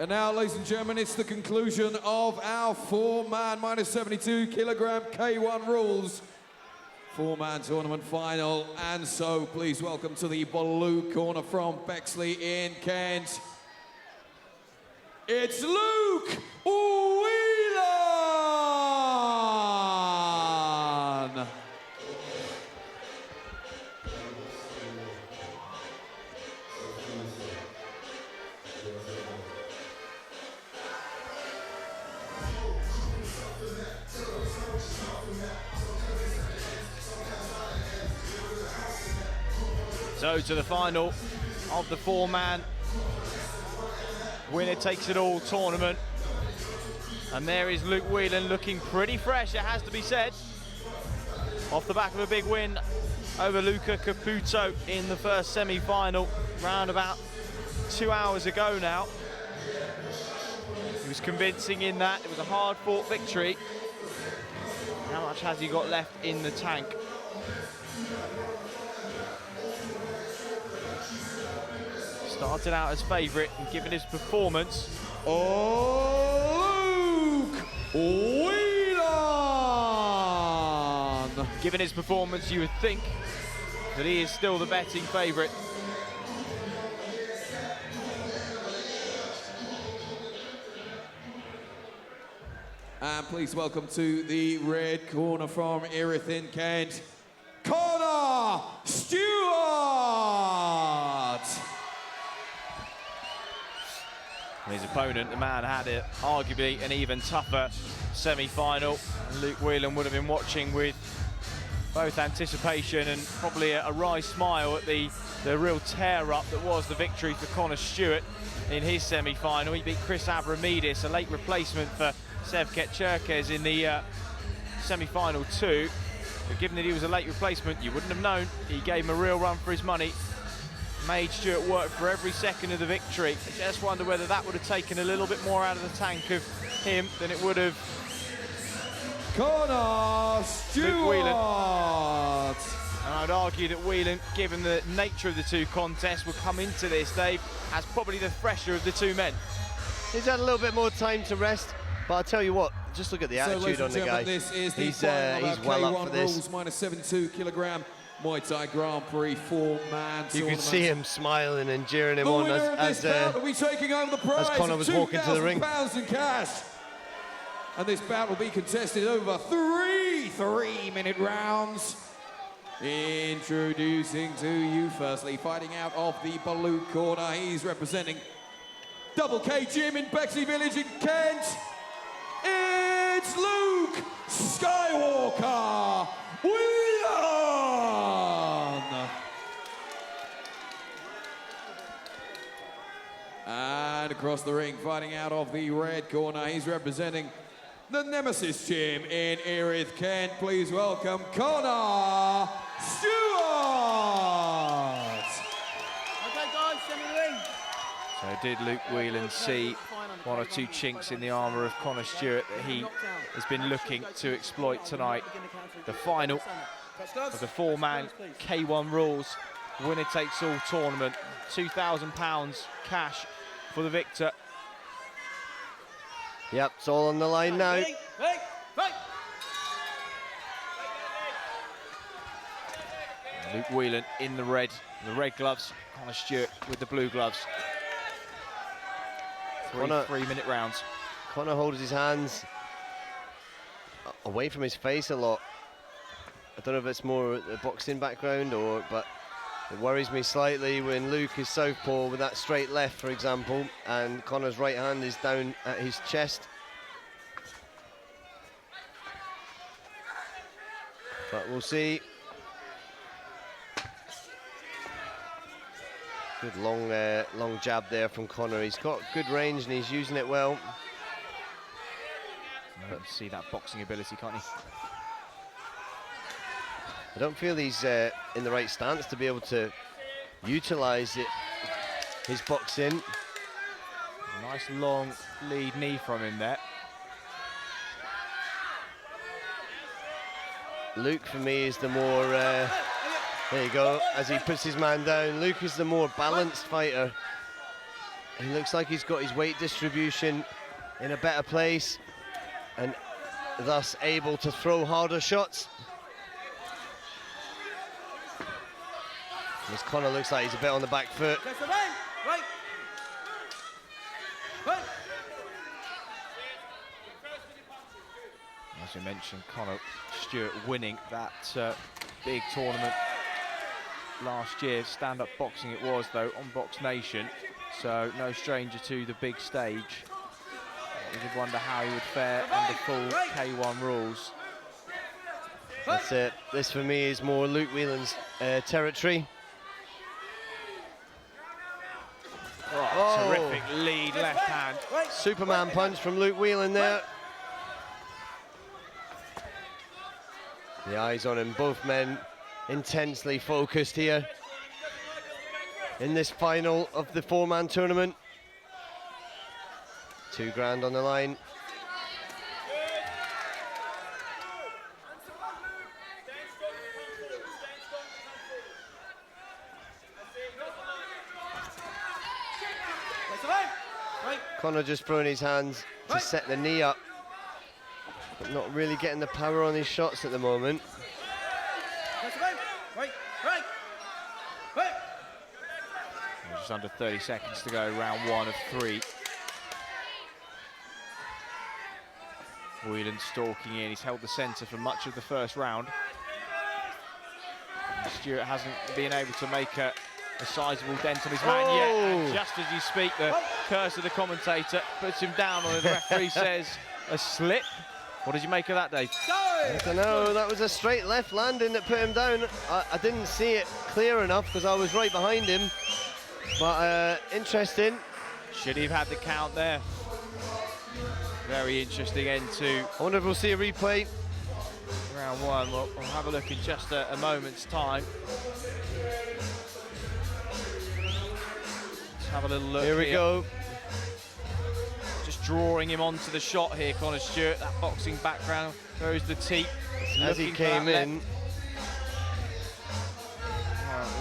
And now, ladies and gentlemen, it's the conclusion of our four-man minus 72 kilogram K1 rules four-man tournament final. And so, please welcome to the blue corner from Bexley in Kent, it's Luke Whelan! So to the final of the four-man winner takes it all tournament. And there is Luke Whelan looking pretty fresh, it has to be said. Off the back of a big win over Luca Caputo in the first semi-final, round about 2 hours ago now. He was convincing in that, it was a hard-fought victory. How much has he got left in the tank? Started out as favourite and given his performance. Oh, Luke Whelan! Given his performance, you would think that he is still the betting favourite. And please welcome to the red corner from Erith in Kent, Conor Stewart! His opponent, the man, had it arguably an even tougher semi-final. Luke Whelan would have been watching with both anticipation and probably a wry smile at the real tear-up that was the victory for Conor Stewart in his semi-final. He beat Chris Abramidis, a late replacement for Sevket Cherkes in the semi-final too. But given that he was a late replacement, you wouldn't have known. He gave him a real run for his money. Made Stewart work for every second of the victory. I just wonder whether that would have taken a little bit more out of the tank of him than it would have Conor Stewart! Luke Whelan. And I'd argue that Whelan, given the nature of the two contests, will come into this, Dave, as probably the fresher of the two men. He's had a little bit more time to rest, but I'll tell you what, just look at the attitude on the guy. This is the he's final of well K1 up for this. rules, minus 72 kilogram Muay Thai Grand Prix four-man You can see him smiling and jeering him the on winner as will be taking home the prize Conor was walking to the ring. £2,000 in cash. And this bout will be contested over three-minute rounds. Introducing to you firstly, fighting out of the blue corner, he's representing Double K Gym in Bexley Village in Kent. It's Luke Skywalker Whelan! And across the ring, fighting out of the red corner, he's representing the Nemesis Gym in Erith, Kent. Please welcome Conor Stewart! Okay guys, send me the ring. So did Luke Whelan see one or two chinks in the armour of Conor Stewart that he has been looking to exploit tonight? The final of the four-man K1 rules winner takes all tournament. £2,000 cash for the victor. Yep, it's all on the line now. Luke Whelan in the red gloves. Conor Stewart with the blue gloves. Three-minute rounds. Conor holds his hands away from his face a lot. I don't know if it's more a boxing background but it worries me slightly when Luke is southpaw with that straight left, for example, and Conor's right hand is down at his chest. But we'll see. Good long jab there from Conor. He's got good range and he's using it well. You can see that boxing ability, can't you? I don't feel he's in the right stance to be able to utilise his boxing. Nice long lead knee from him there. Luke, for me, is the more... there you go, as he puts his man down. Luke is the more balanced fighter. he looks like he's got his weight distribution in a better place and thus able to throw harder shots. As Conor looks like he's a bit on the back foot. As we mentioned, Conor Stewart winning that big tournament last year. Stand-up boxing it was, though, on Box Nation. So no stranger to the big stage. You did wonder how he would fare under full K1 rules. That's it. This for me is more Luke Whelan's territory. Oh, terrific lead left hand. Superman punch from Luke Whelan there. The eyes on him, both men intensely focused here in this final of the four-man tournament. $2 on the line. Conor just throwing his hands to set the knee up, but not really getting the power on his shots at the moment. Just under 30 seconds to go, round 1 of 3. Whelan stalking in, he's held the centre for much of the first round. And Stewart hasn't been able to make a sizable dent on his man yet. And just as you speak, the curse of the commentator puts him down on it. The referee says a slip. What did you make of that, Dave? I don't know, that was a straight left landing that put him down. I didn't see it clear enough because I was right behind him. But interesting. Should he have had the count there? Very interesting end to I wonder if we'll see a replay. round 1. We'll have a look in just a moment's time. Let's have a little look Here we go. Just drawing him onto the shot here, Conor Stewart. That boxing background. Throws the teep. As he came in.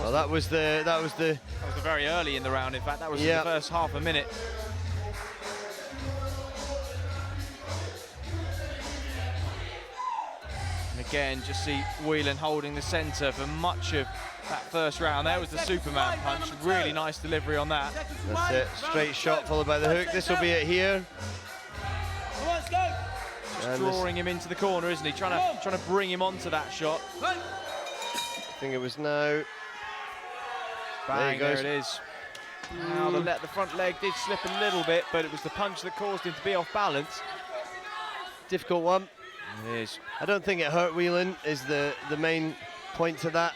Well, that was the very early in the round. In fact, that was in the first half a minute. And again, just see Whelan holding the centre for much of that first round. There was the Superman punch. Really nice delivery on that. That's it. Straight shot followed by the hook. This will be it here. Just drawing him into the corner, isn't he? Trying to bring him onto that shot. I think it was now. Bang, there it is. Now the front leg did slip a little bit, but it was the punch that caused him to be off balance. Difficult one. It is. I don't think it hurt Whelan, is the main point to that.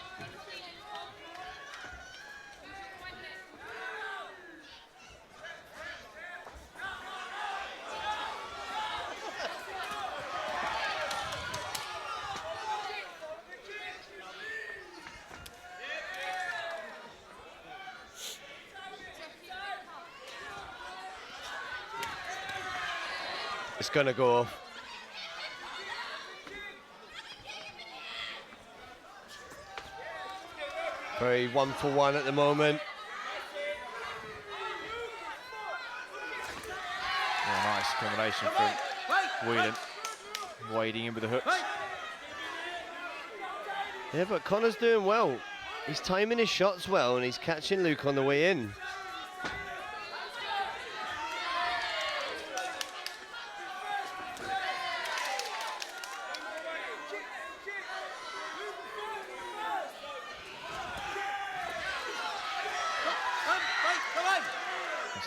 It's going to go off. Very 1-for-1 at the moment. Oh, nice combination from Whelan. Wading in with the hooks. Yeah, but Conor's doing well. He's timing his shots well and he's catching Luke on the way in.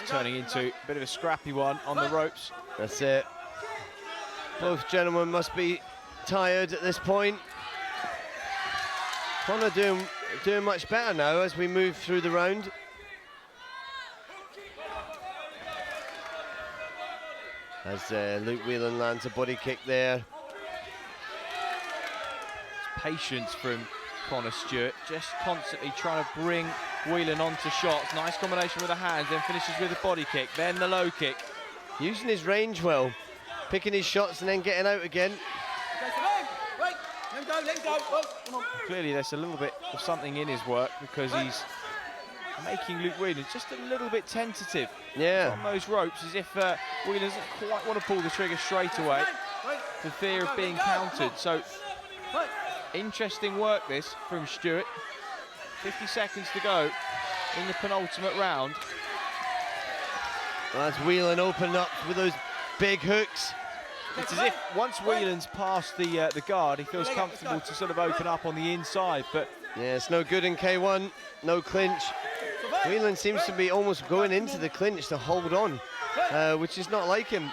Turning into a bit of a scrappy one on the ropes. That's it. Both gentlemen must be tired at this point. Conor doing much better now as we move through the round. As Luke Whelan lands a body kick there. Patience from Conor Stewart, just constantly trying to bring Whelan onto shots. Nice combination with the hands, then finishes with a body kick, then the low kick. Using his range well, picking his shots and then getting out again. Clearly there's a little bit of something in his work because he's making Luke Whelan just a little bit tentative on those ropes, as if Whelan doesn't quite want to pull the trigger straight away for fear of being countered. So interesting work this from Stewart. 50 seconds to go in the penultimate round. Well, that's Whelan opened up with those big hooks. It's as if once Whelan's past the guard, he feels comfortable to sort of open up on the inside, but yeah, it's no good in K1, no clinch. Whelan seems to be almost going into the clinch to hold on, which is not like him.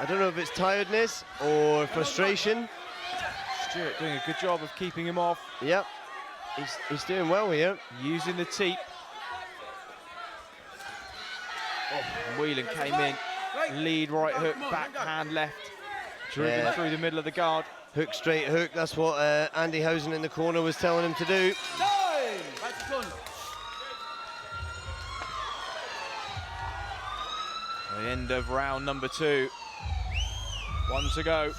I don't know if it's tiredness or frustration. Stewart doing a good job of keeping him off. Yep, he's doing well here. Using the teep. Oh, Whelan came in, lead right hook, backhand left, driven through the middle of the guard. Hook, straight hook, that's what Andy Housen in the corner was telling him to do. The end of round number 2. 1 to go.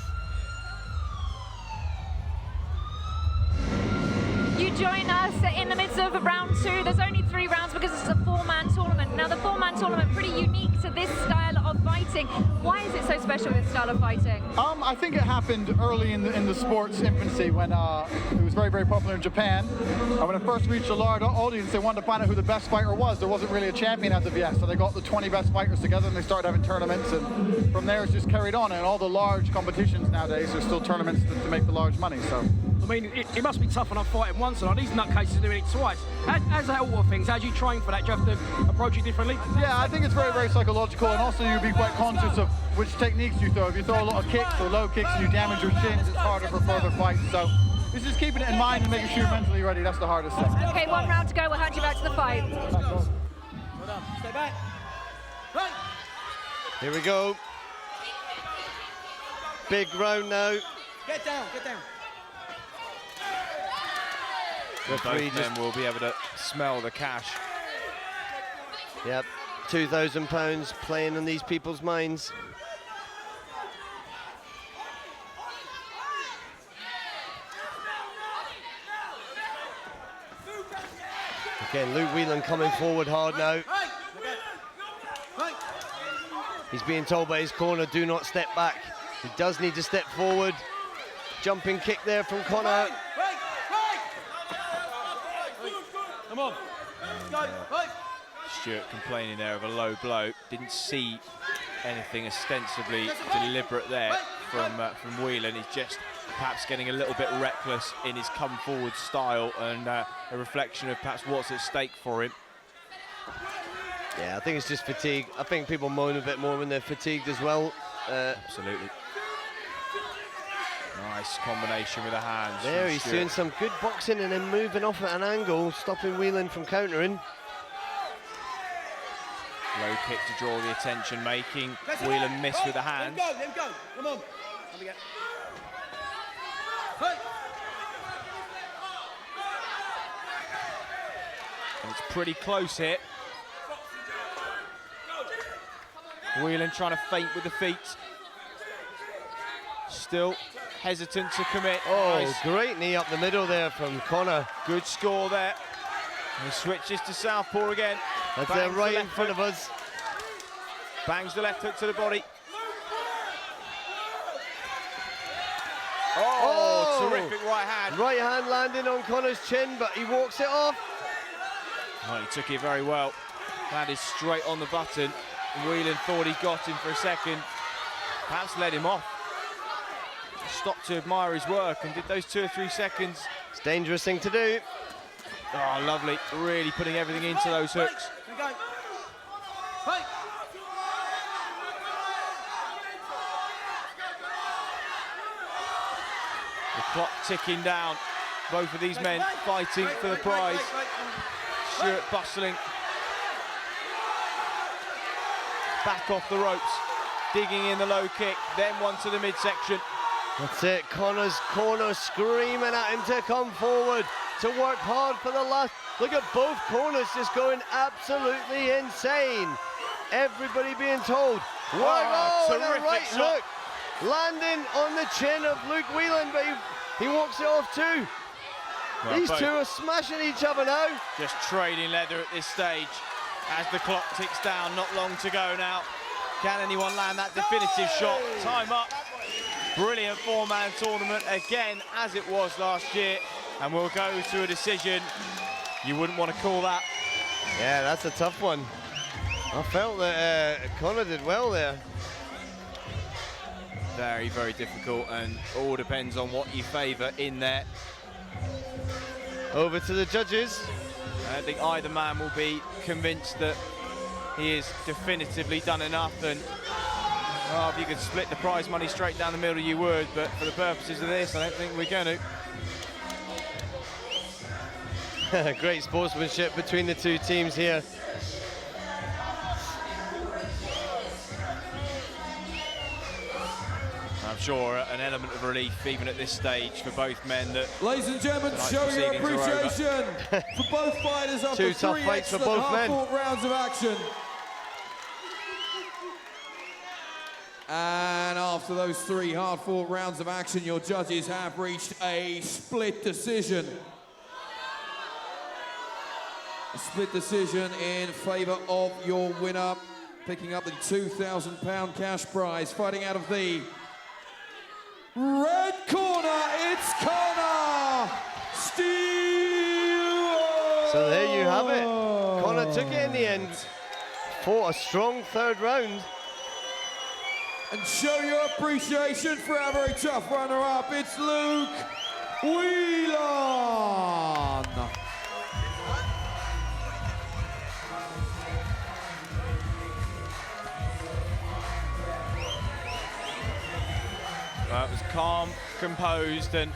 You join us in the midst of round 2. There's only 3 rounds because it's a 4-man tournament. Now the 4-man tournament, pretty unique to this style of fighting. Why is it so special, this style of fighting? I think it happened early in the sport's infancy when it was very, very popular in Japan. And when it first reached a large audience, they wanted to find out who the best fighter was. There wasn't really a champion as of yet, so they got the 20 best fighters together and they started having tournaments, and from there it's just carried on. And all the large competitions nowadays, there's still tournaments to make the large money. So I mean, it must be tough enough fighting once, and these nutcases are doing it twice. How's that all things? How do you train for that? Do you have to approach it differently? Yeah, I think it's very, very psychological, and also you'll be quite conscious of which techniques you throw. If you throw a lot of kicks or low kicks and you damage your shins, it's harder for further fights. So it's just keeping it in mind and making sure you're mentally ready. That's the hardest thing. Okay, 1 round to go. We'll hand you back to the fight. Well done. Stay back. Right. Here we go. Big round now. Get down, get down. Both men will be able to smell the cash. Yep, £2,000 playing on these people's minds. Again, Luke Whelan coming forward hard now. He's being told by his corner, do not step back. He does need to step forward. Jumping kick there from Conor. Come on. Go. Stewart complaining there of a low blow. Didn't see anything ostensibly deliberate there from Whelan. He's just perhaps getting a little bit reckless in his come forward style, and a reflection of perhaps what's at stake for him. Yeah, I think it's just fatigue. I think people moan a bit more when they're fatigued as well. Absolutely. Nice combination with the hands. There, he's doing some good boxing and then moving off at an angle, stopping Whelan from countering. Low kick to draw the attention, making Whelan miss with the hands. Let him go. Come on. Have a go. And it's pretty close here. Whelan trying to feint with the feet. Still hesitant to commit. Oh, nice. Great knee up the middle there from Conor. Good score there. And he switches to southpaw again. That's Bangs right the in front of us. Bangs the left hook to the body. Oh, terrific right hand. Right hand landing on Conor's chin, but he walks it off. Well, he took it very well. Landed straight on the button. Whelan thought he got him for a second. Perhaps let him off. Stopped to admire his work and did those 2 or 3 seconds. It's a dangerous thing to do. Oh, lovely. Really putting everything into those hooks. The clock ticking down. Both of these men fighting for the prize. Stewart bustling. Back off the ropes. Digging in the low kick. Then one to the midsection. That's it. Conor's corner screaming at him to come forward, to work hard for the last. Look at both corners just going absolutely insane. Everybody being told, and a right hook landing on the chin of Luke Whelan, but he walks it off too. Well, These two are smashing each other now. Just trading leather at this stage as the clock ticks down. Not long to go now. Can anyone land that definitive shot? Time up. Brilliant four-man tournament again, as it was last year, and we'll go to a decision. You wouldn't want to call that. Yeah, that's a tough one. I felt that Conor did well there. Very, very difficult, and all depends on what you favour in there. Over to the judges. I don't think either man will be convinced that he has definitively done enough, and if you could split the prize money straight down the middle, you would, but for the purposes of this, I don't think we're going to. Great sportsmanship between the two teams here. I'm sure an element of relief, even at this stage, for both men. That ladies and gentlemen, show your appreciation for both fighters after Two tough three fights for excellent both men. hard-fought rounds of action. And after those three hard-fought rounds of action, your judges have reached a split decision. A split decision in favour of your winner, picking up the £2,000 cash prize. Fighting out of the red corner, it's Conor Stewart! So there you have it. Conor took it in the end. Fought a strong third round. And show your appreciation for our very tough runner-up. It's Luke Whelan. Well, it was calm, composed, and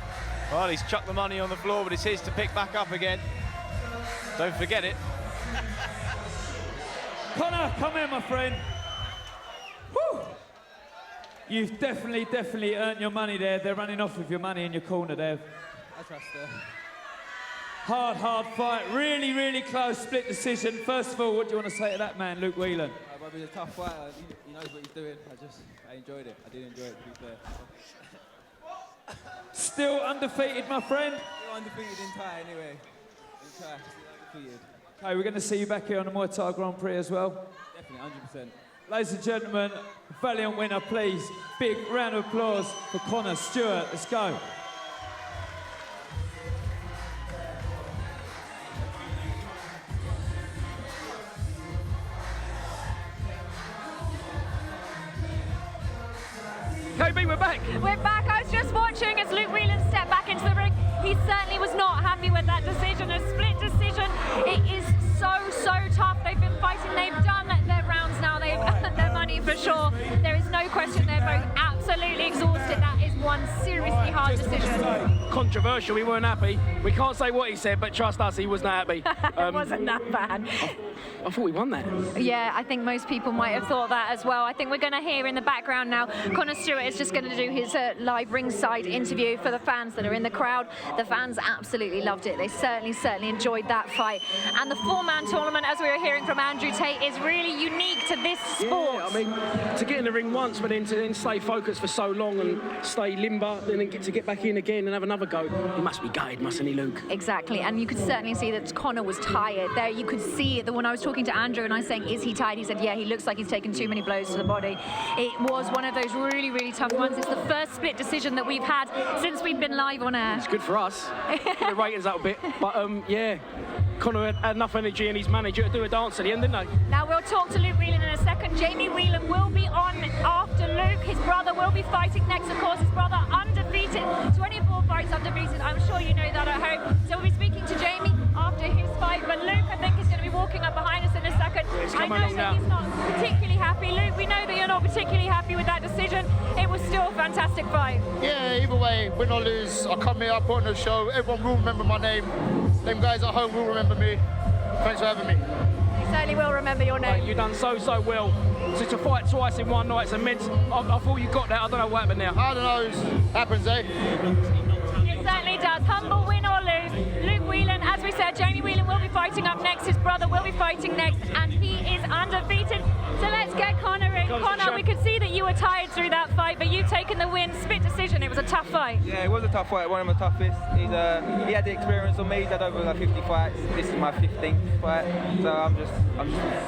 well, he's chucked the money on the floor, but it's his to pick back up again. Don't forget it. Conor, come here, my friend. Woo! You've definitely earned your money there. They're running off with your money in your corner there. I trust her. Hard fight. Really close split decision. First of all, what do you want to say to that man, Luke Whelan? He's a tough fighter. He knows what he's doing. I enjoyed it. I did enjoy it, to be fair. Still undefeated, my friend. Still undefeated in Thai, anyway. In Thai, still undefeated. Okay, we're going to see you back here on the Muay Thai Grand Prix as well. Definitely, 100%. Ladies and gentlemen, valiant winner, please. Big round of applause for Conor Stewart. Let's go. KB, we're back. We're back. I was just watching as Luke Whelan stepped back into the ring. He certainly was not happy with that decision, a split decision. It is so tough. They've been fighting. They've done their rounds now. They've earned their money for sure. There is no question they're both absolutely exhausted. That is one seriously hard decision. Controversial, we weren't happy. We can't say what he said, but trust us, he was not happy. It wasn't that bad. I thought we won that. Yeah, I think most people might have thought that as well. I think we're going to hear in the background now, Conor Stewart is just going to do his live ringside interview for the fans that are in the crowd. The fans absolutely loved it. They certainly enjoyed that fight. And the four-man tournament, as we were hearing from Andrew Tate, is really unique to this sport. Yeah, I mean, to get in the ring once, but then to then stay focused for so long and stay limber, then to get back in again and have another go, he must be gutted, mustn't he, Luke? Exactly, and you could certainly see that Conor was tired. There, you could see it. When I was talking to Andrew and I was saying, is he tired? He said, yeah, he looks like he's taken too many blows to the body. It was one of those really tough ones. It's the first split decision that we've had since we've been live on air. It's good for us. Get the ratings up a bit, but yeah. Conor had enough energy and his manager to do a dance at the end, didn't they? Now we'll talk to Luke Whelan in a second. Jamie Whelan will be on after Luke. His brother will be fighting next, of course. His brother undefeated, 24 fights undefeated. I'm sure you know that at home. So we'll be speaking to Jamie after his fight. But Luke, I think, is going to be walking up behind us in a second. I know that he's not particularly happy. Luke, we know that you're not particularly happy with that decision. It was still a fantastic fight. Yeah, either way, win or lose, I come here, I put on the show, everyone will remember my name. Them guys at home will remember me. Thanks for having me. They certainly will remember your name. You've done so well. So to fight twice in one night, it's immense. I thought you got that. I don't know what happened there. I don't know. It happens, eh? It certainly does. Humble win or lose. Luke Whelan, as we said, Jamie Whelan will be fighting up next. His brother will be fighting next, and he is undefeated. So let's get Conor in. Conor, we could see that you were tired through that fight, but you've taken the win. Split decision. It was a tough fight. Yeah, it was a tough fight. One of my toughest. He had the experience on me. He's had over like 50 fights. This is my 15th fight, so I'm just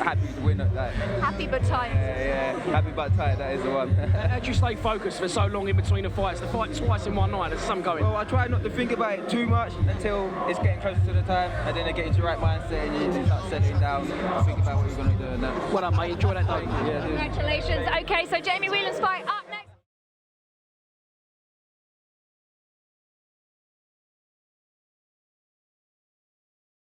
happy to win at that. Happy but tired. Yeah, happy but tired. That is the one. How do you stay focused for so long in between the fights? The fight twice in one night. There's some going. Well, I try not to think about it too much until it's getting closer to the time, and then I get into the right mindset and you start settling down, think about what you're going to do. And that. Well done, mate. Enjoy that day. Yeah, Congratulations. Okay, so Jamie Whelan's fight